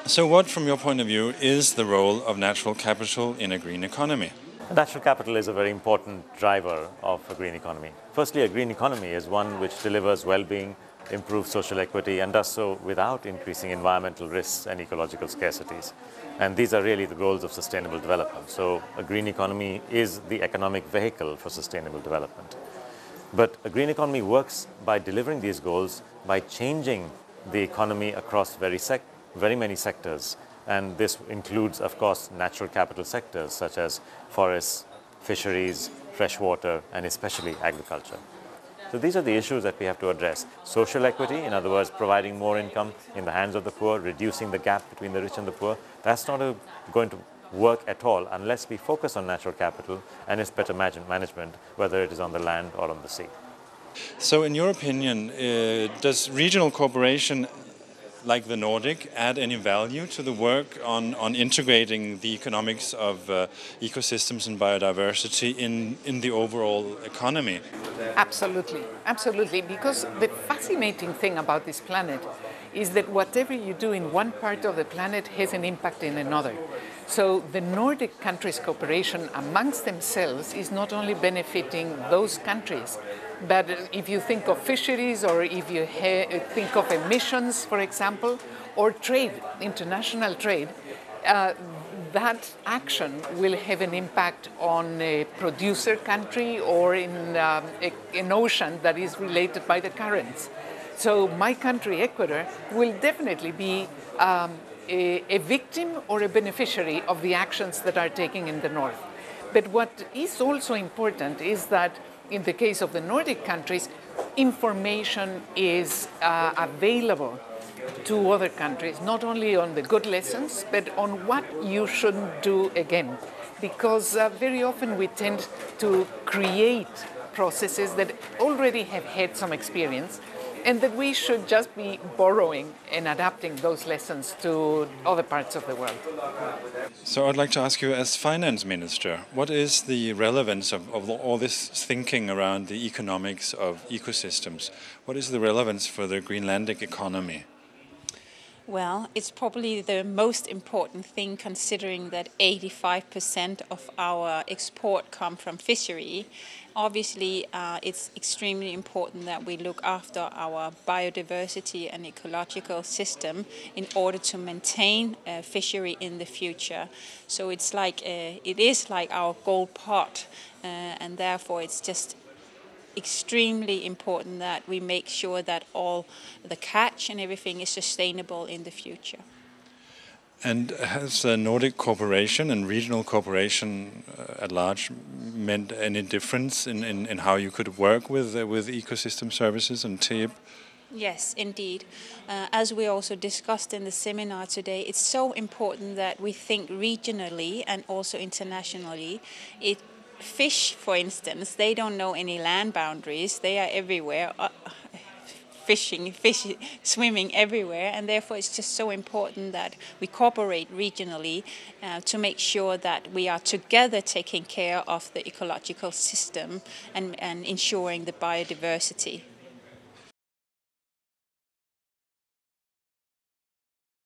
So what, from your point of view, is the role of natural capital in a green economy? Natural capital is a very important driver of a green economy. Firstly, a green economy is one which delivers well-being, improves social equity, and does so without increasing environmental risks and ecological scarcities. And these are really the goals of sustainable development. So a green economy is the economic vehicle for sustainable development. But a green economy works by delivering these goals by changing the economy across very many sectors. And this includes, of course, natural capital sectors such as forests, fisheries, freshwater, and especially agriculture. So these are the issues that we have to address. Social equity, in other words, providing more income in the hands of the poor, reducing the gap between the rich and the poor, that's not going to work at all unless we focus on natural capital and its better management, whether it is on the land or on the sea. So in your opinion, does regional cooperation like the Nordic add any value to the work on integrating the economics of ecosystems and biodiversity in the overall economy? Absolutely, absolutely, because the fascinating thing about this planet is that whatever you do in one part of the planet has an impact in another. So the Nordic countries' cooperation amongst themselves is not only benefiting those countries, but if you think of fisheries or if you think of emissions, for example, or trade, international trade, that action will have an impact on a producer country or in an ocean that is related by the currents. So my country, Ecuador, will definitely be a victim or a beneficiary of the actions that are taken in the north. But what is also important is that in the case of the Nordic countries, information is available to other countries, not only on the good lessons, but on what you shouldn't do again. Because very often we tend to create processes that already have had some experience, and that we should just be borrowing and adapting those lessons to other parts of the world. So I'd like to ask you, as finance minister, what is the relevance of all this thinking around the economics of ecosystems? What is the relevance for the Greenlandic economy? Well, it's probably the most important thing considering that 85% of our export come from fishery. Obviously, it's extremely important that we look after our biodiversity and ecological system in order to maintain fishery in the future. So it is like our gold pot, and therefore it's just extremely important that we make sure that all the catch and everything is sustainable in the future. And has Nordic cooperation and regional cooperation at large meant any difference in how you could work with ecosystem services and TIB? Yes, indeed. As we also discussed in the seminar today, it's so important that we think regionally and also internationally. Fish, for instance, they don't know any land boundaries. They are everywhere, fishing, swimming everywhere, and therefore it's just so important that we cooperate regionally to make sure that we are together taking care of the ecological system and ensuring the biodiversity.